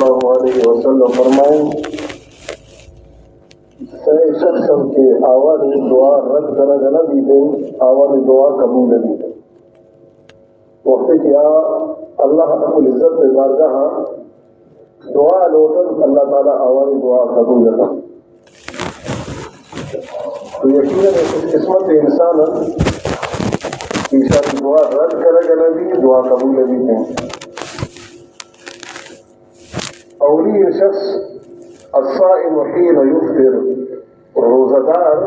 اللہ علیہ وسلم فرمائیں شخص کے آواز دعا رد کرا نہ دی دیں آواز دعا قبول نہ دی دیں وقت کیا اللہ رب العزت پہ بارگاہ دعا لوٹن اللہ تعالیٰ آواز دعا قبول نہ تو یقیناً اس قسمت انسان عیسیٰ کی دعا رد کرے نہ دی دعا قبول نہ دی دیں اولی شخص الصائم حين يفطر روزہ دار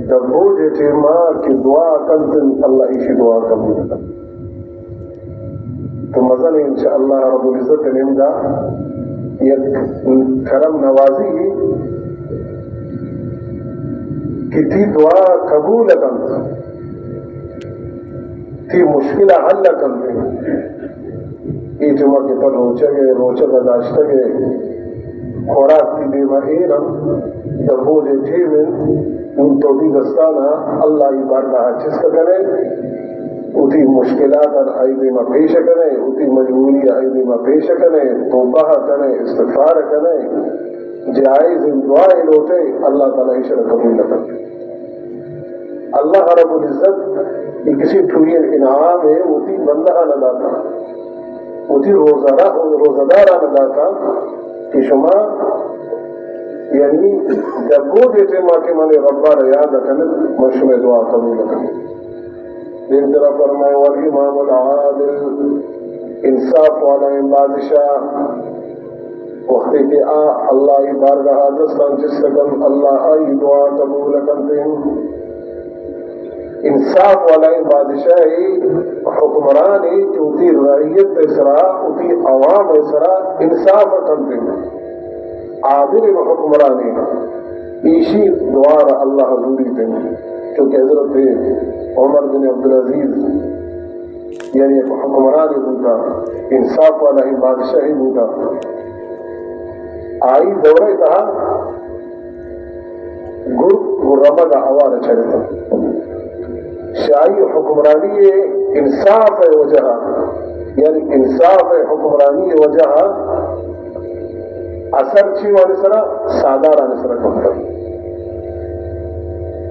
دبوج ٹیما کی دعا کرتن اللہ ایشی دعا قبول کر تو مثلا انشاءاللہ رب العزت نمگا یک کرم نوازی کہ تی دعا قبول کن تی مشکل حل کن ای جمعہ کی تر روچہ بداشتہ گے خوراک کی دیما ایرم دبوج ٹیمن ان توڑی دستانا اللہ بارگاہ چس کا کرے اتی مشکلات آئی دیما پیش کرے اتی مجبوری آئی دیما پیش کرے توبہ کرے استغفار کرے جائز دعائیں لوٹے اللہ تعالیٰ عشر قبول کرتے اللہ رب العزت یہ کسی ٹھوئی انعام ہے اتی بندہ نہ داتا اتی روزدارہ نہ داتا کہ شما یعنی جب دیتے ماں کے مانے ربا یاد رکھنے مشم دعا قبول کرنے دین طرح فرمائے والامام العادل انصاف والا بادشاہ وقت کے اللہ بارگاہ دستان جس سکن اللہ آئی دعا قبول کرتے ہیں انصاف والا بادشاہی حکمرانی چوتی رعیت اسرا اتی عوام اسرا انصاف کرتے ہیں عادل حکمرانی ایشی دوار اللہ حضوری دیں کیونکہ حضرت عمر بن عبدالعزیز یعنی ایک حکمرانی ہوتا انصاف والا بادشاہی ہوتا آئی دورہ کہا گرمد آوار چلتا شاہی حکمرانی انصاف وجہ یعنی انصاف حکمرانی وجہ اثر چی والی سرا سادارہ سرا کمتا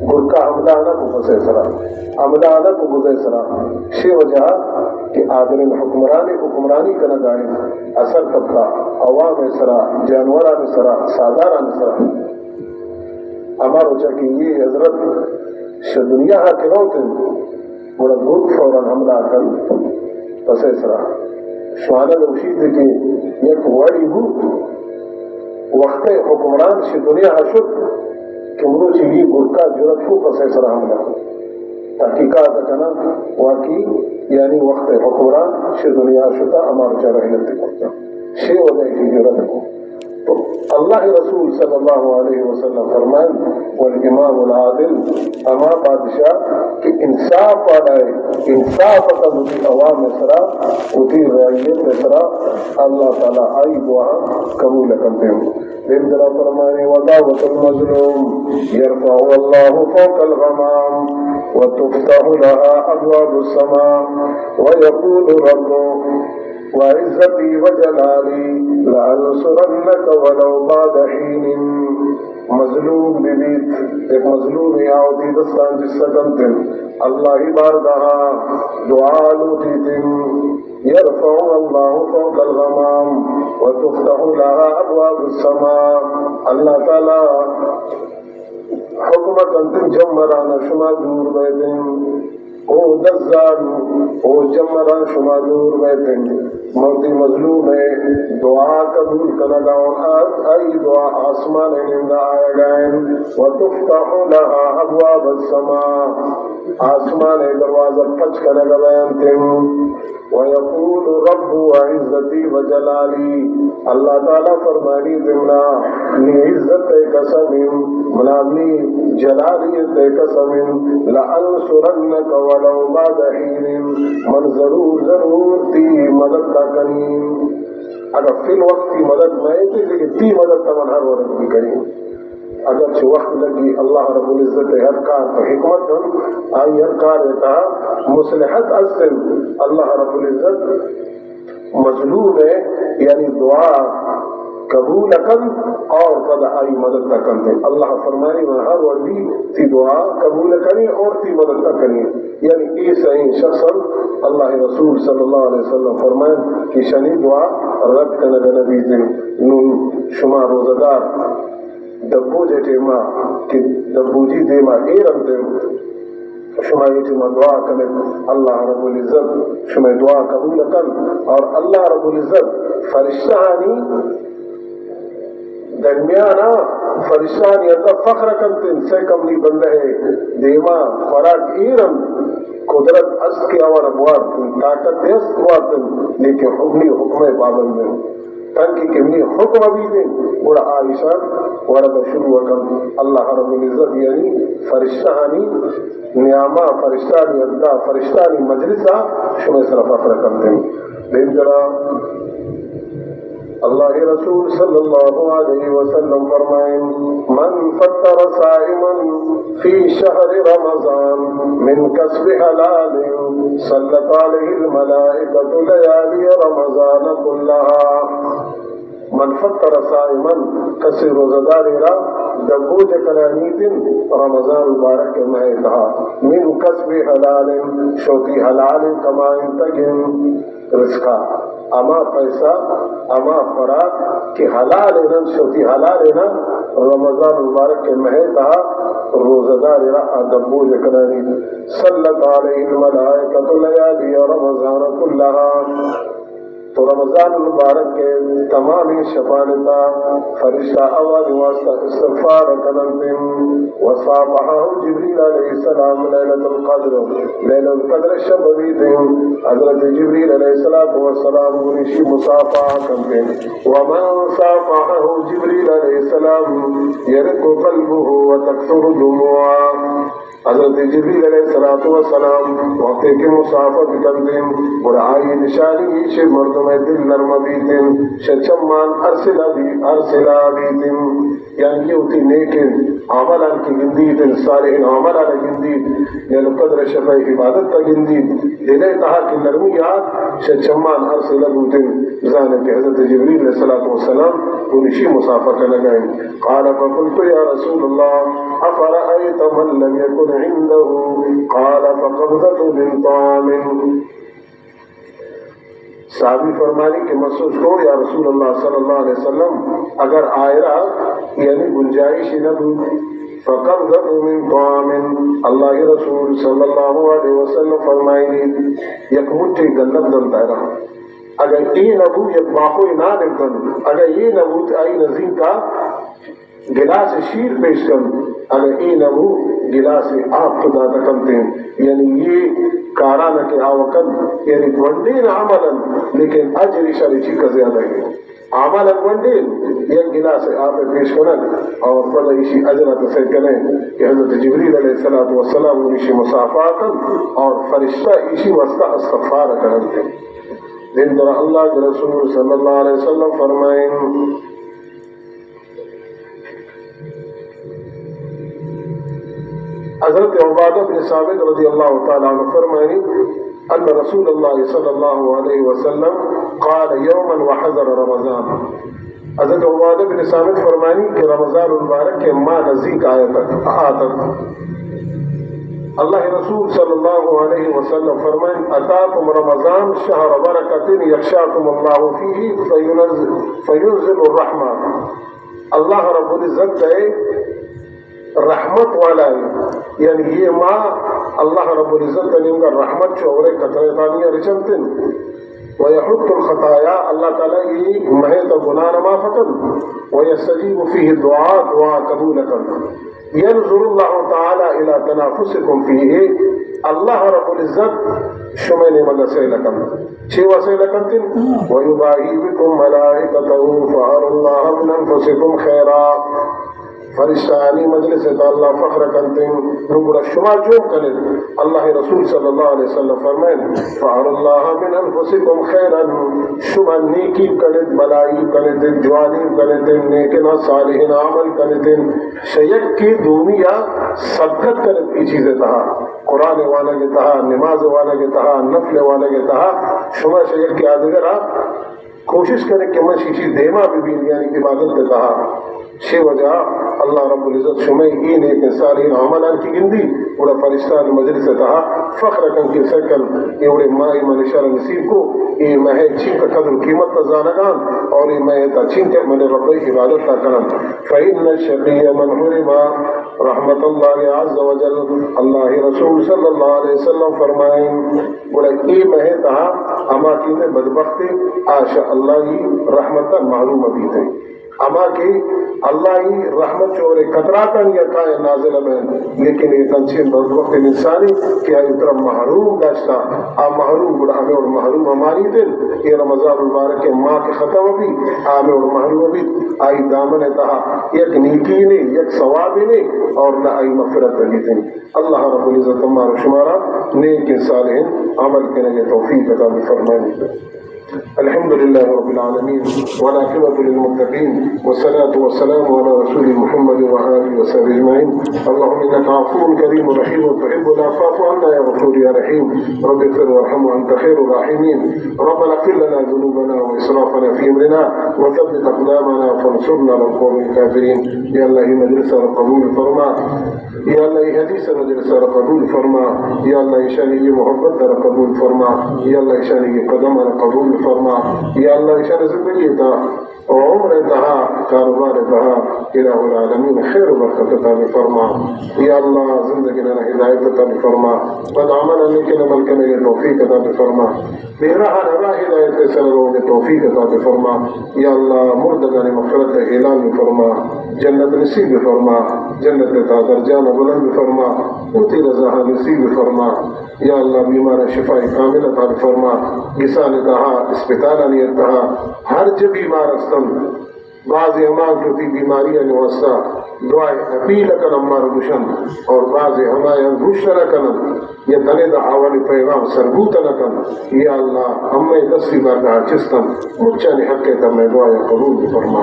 گر کا حملہ آنا کو بسے سرا حملہ آنا کو بسے سرا شی وجہ کہ عادل حکمرانی کا نگائیں اثر کبتا عوام سرا جانوران سرا ساداران سرا ہمارا وجہ کہ یہ حضرت دنیا کے روتے بڑا گروپ فوراً حملہ کر پسے سرا شوانا نوشید کہ یک وڑی گروپ وقت حکمران سے دنیا شد کہ منو چیزی گرکا جرت کو پسے سرا حملہ تحقیقات کنا واقعی یعنی وقت حکمران سے دنیا شدہ ہمارا چاہ رہی کرتا شے وجہ کی جرت کو تو اللہ رسول صلی اللہ علیہ وسلم فرمائیں والامام العادل اما بادشاہ کہ انصاف والا ہے انصاف کا مجھے عوام سرا اتی رعیت سرا اللہ تعالیٰ آئی دعا قبول کرتے ہیں دل درہ فرمائیں ودعوت المظلوم یرفع اللہ فوق الغمام وتفتح لها ابواب السماء ويقول ربه وعزتی وجلالی لأنصرنک ولو بعد حین مظلوم بیت ایک مظلوم یاودی دستان جس سکنتن اللہ بارگاہا دعا لوٹیتن یرفع اللہ فوق الغمام وتفتح لها ابواب السماء اللہ تعالی حکمت انتن جمرانا شما دور بیتن او دزان او جمران شما دور بیتن مرد مظلوم ہے دعا قبول کرنا اور آئی دعا آسمان نمدہ آیا گائن وتفتح لها ابواب السماء آسمان دروازہ پچ کرنا بیانتن ويقول رب وعزتي وجلالي اللہ تعالیٰ فرمانی دمنا نی عزت قسم منامنی جلالیت قسم لأنصرنک ولو بعد حین من ضرور تی مدد کا کریم اگر فی الوقت کی مدد میں تھی لیکن تی مدد کا من ہر وقت بھی کریم اگرچہ وقت لگی اللہ رب العزت ہر کار تو حکمت ہم آئی ہر کار رہتا مصلحت اصل اللہ رب العزت مظلوم ہے یعنی دعا قبول کن اور پد آئی مدد کن دے. اللہ فرمانی میں ہر وردی تی دعا قبول کنی اور تی مدد کنی. یعنی ای صحیح شخص اللہ رسول صلی اللہ علیہ وسلم فرمائیں کہ شنی دعا رد کنگ نبی دن نون شما روزدار دبو جے ٹیما کہ دبو جی دیما ایرم دے شما یہ ٹیما دعا کرنے اللہ رب العزت شما دعا قبول کن. اور اللہ رب العزت فرشتہانی درمیانا فرشتہانی اندر فخر کنتن سے کملی بندہ ہے دیما خوراک ایرم قدرت از کے آوار ابوارتن طاقت دیست ابوارتن لیکن حکمی حکم پابندن تاکہ کمی حکم بھی دیں بڑا عائشہ ورد شروع وکم. اللہ رب العزت یعنی فرشتہانی نیامہ فرشتہانی ادا فرشتہانی مجلسہ شمی صرف فخر کرتے ہیں. لیکن ذرا اللہ رسول صلی اللہ علیہ وسلم فرمائیں من فطر صائما فی شہر رمضان من کسب حلال صلت علیہ الملائکۃ لیالی رمضان کلہا. من فطر صائما کسی روزدار را دبوج کرانیتن رمضان مبارک کے مہی کہا من کسب حلال شوتی حلال کمائن تگن رزقا اما پیسہ اما خوراک کہ حلال ہے شوتی حلال ہے رمضان مبارک کے مہی کہا روزدار را دبوج کرانی صلت علیہ الملائکۃ لیالی رمضان کلہا. تو رمضان المبارک کے تمام شفانتا فرشتہ آواز واسطہ استغفار کننتم وصافحہ جبریل علیہ السلام لیلۃ القدر لیلۃ القدر شب بیتن حضرت جبریل علیہ السلام گنشی مصافحہ کنتم ومن صافحہ جبریل علیہ السلام یرق قلبہ وتکثر دموعہ. حضرت جبریل علیہ السلام وقت کے مصافحہ کرتیں اور آئی نشانی سے مردوں میں دل نرم بیتن شچمان ارسلا بیتن یعنی یہ ہوتی نیکن عملان کی گندید صالحین عملان گندید یعنی قدر شفاء عبادت کا گندید دلے کہا کہ نرمیات شچمان ارسلا بیتن زانت حضرت جبریل علیہ السلام انشی مصافحہ کا لگائیں. قال فقلت یا رسول اللہ افرأیت من لم یکن عنده قال فقبضت من طعام. صحابی فرمانی کہ محسوس کو یا رسول اللہ صلی اللہ علیہ وسلم اگر آئرہ یعنی گنجائش نبو فقبضت من طعام اللہ رسول صلی اللہ علیہ وسلم فرمائنی یک مٹھی گلت دلتا رہا اگر ای نبو یک باقوی نہ نکتن اگر یہ نبو آئی نظیم کا گلاس شیر پیش کر اگر ای نبو گلاس آپ خدا تکمتے ہیں یعنی یہ کارانہ کے آوکن یعنی گونڈین عملاً لیکن اجر شریچی کا زیادہ ہے عملاً گونڈین یہ گلاس آپ پیش کرن اور پڑھا اسی اجرہ تصید کریں کہ حضرت جبریل علیہ السلام اسی مصافحہ کن اور فرشتہ اسی واسطہ استغفار کرن تھے. دن در اللہ کے رسول صلی اللہ علیہ وسلم فرمائیں حضرت عبادہ بن ثابت رضی اللہ تعالیٰ عنہ فرمائیں ان رسول اللہ صلی اللہ علیہ وسلم قال یوما وحضر رمضان. حضرت عبادہ بن ثابت فرمائیں کہ رمضان المبارک کے ماہ نزدیک آتا اللہ رسول صلی اللہ علیہ وسلم فرمائیں اتاکم رمضان شہر برکت یخشاکم اللہ فیہ فینزل الرحمہ. اللہ رب العزت ہے رحمت والا ہے یعنی یہ ماہ اللہ رب العزت نے ان کا رحمت چورے قطرتانیہ رچنتن ویحط الخطایا اللہ تعالیٰ یہ محیط گناہ نما فتن ویستجیب فیہ دعا قبول کرنا. ينظر الله تعالى إلى تنافسكم فيه اللہ رب العزت شمین مدسے لکم چھ وسے لکمتن ویباہی بکم ملائکتہو فعر اللہ من انفسکم خیرا. فرشتانی مجلس تا اللہ فخر کرتے نمبر شما جو کریں اللہ رسول صلی اللہ علیہ وسلم فرمائیں فعر اللہ من انفسکم خیرا شما نیکی کرت بلائی کرت جوانی کرت نیکنا صالحین عمل کرت شیک کی دنیا صدقت کرت کی چیزیں تھا قرآن والا کے تہا نماز والا کے تہا نفل والا کے تہا شما شگر کی آدگر آپ کوشش کریں کہ میں شیشی دیما بھی یعنی عبادت کے تہا شی وجہ اللہ رب العزت شمع این ایک انسانی عملان کی گندی اڑا فرشتان مجلس تہا فخر کن کی سکل یہ اڑے مائی منشار نصیب کو یہ مہے چھین کا قدر قیمت تزانگان اور یہ مہے تا چھین کے من رب عبادت تا کرن فإن الشقی من حرم رحمت اللہ عز وجل اللہ رسول صلی اللہ علیہ وسلم فرمائیں اڑا یہ مہے تہا اما کی تے بدبخت آشاء اللہ رحمتا محروم بیتے اما کی اللہ ہی رحمت چورے قطراتاً یا کائے نازل میں لیکن یہ تنچین بہت وقت انسانی کہ آئی اترا محروم داشتا محروم بڑا ہمیں اور محروم ہماری دل یہ رمضان المبارک کے ماں کے ختم بھی ہمیں اور محروم بھی آئی دامن تہا یک نیکی نہیں یک ثوابی نہیں اور نہ آئی مغفرت لگی تھی اللہ رب العزت ہمارا شمارا نیک صالحین عمل کرنے کے توفیق عطا فرمائے الحمد لله رب العالمين والعاقبة للمتقين والصلاة والسلام على رسول محمد وآله وصحبه أجمعين اللهم إنك عفو كريم رحيم وتحب العفو فاعف عنا يا غفور يا رحيم رب اغفر وارحم وأنت خير الراحمين ربنا اغفر لنا ذنوبنا وإسرافنا في أمرنا وثبت أقدامنا فانصرنا على القوم الكافرين يا الله مجلس القبول فرما یا اللہ حدیث مجلس قبول فرما یا اللہ شانی محبت در قبول فرما یا اللہ شانی قدم قبول فرما یا اللہ شان زندگی تا عمر تہا کاروبار تہا الہ العالمین خیر و برکت عطا فرما یا اللہ زندگی لنا ہدایت عطا فرما بد عمل نیکن عمل کرنے کے توفیق عطا فرما بہرہ نرا ہدایت سرگوں کے توفیق عطا فرما یا اللہ مردگان مغفرت اعلان فرما جنت نصیب فرما جنت تا درجان بلند فرما اوتی رضا نصیب فرما یا اللہ بیمار شفاء کامل عطا فرما کسان تہا اسپتال نیت تہا ہر جو بیمار استم بعض امان جو تھی بیماریاں نواستا دعائیں اپیل کن امار گشن اور بعض ہمائیں گوشن کن یہ تنے دا آوالی پیغام سربوت نکن یا اللہ ہمیں دستی بارگاہ چستن مچانی حق کے تمہیں دعائیں قبول فرما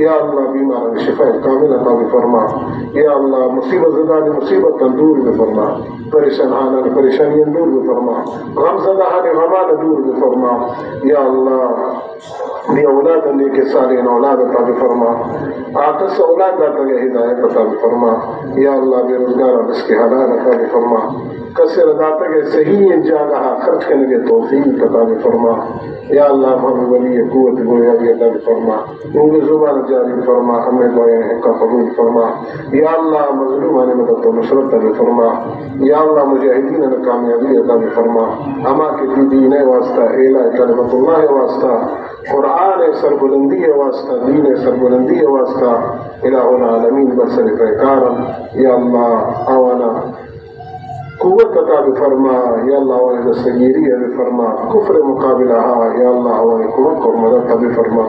یا اللہ بیمار شفاء کامل عطا فرما یا اللہ مصیبت زدان مصیبت دور فرما پریشان حالان پریشانیاں دور فرما غم زدان غمان دور فرما یا اللہ بھی اولاد لے کے سارے اولاد عطا فرما آتس اولاد عطا ہدایت عطا فرما یا اللہ بے روزگار اس کے حلال عطا فرما کسر داتا کے صحیح جگہ خرچ کرنے کے توفیق عطا فرما یا اللہ ہمیں ولی قوت گویا بھی عطا فرما ان زبان جاری فرما ہمیں گویا حق کا قبول فرما یا اللہ مظلومان مدد و نصرت عطا فرما یا اللہ مجاہدین نے کامیابی عطا فرما اما کے دین واسطہ اعلیٰ کلمت اللہ واسطہ قرآن سربلندی واسطہ دین سربلندی واسطہ الہ العالمین برسل پیکارم یا اللہ آوانا قوت عطا فرما یا اللہ آوانا دستگیری فرما کفر مقابلہ یا اللہ آوانا قوت اور مدد عطا فرما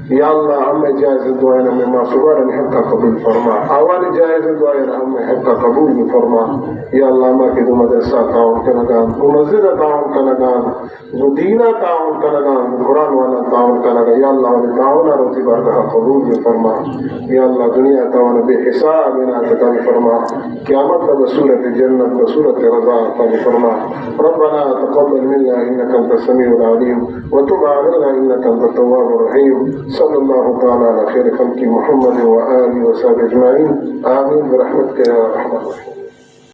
یا اللہ ہمیں جائز دعائیں ہمیں معصوبان حق کا قبول فرما آوانا جائز دعائیں ہمیں حق کا قبول فرما یا اللہ ہمیں کی دو مدرسہ تعاون کنگان دو مسجد تعاون کنگان دو دینہ تعاون کنگان دو قرآن والا تعاون کنگان یا اللہ ہمیں تعاون روتی بارگاہ قبول فرما یا اللہ دنیا تعاون بے حساب عطا فرما قیامت بصورت جنت بصورت رضا عطا فرما ربنا تقبل منا انك انت السميع العليم وتب علينا انك انت التواب الرحيم صلى الله تعالى على خير خلق محمد وآله وصحبه أجمعين آمين برحمتك يا أرحم الراحمين.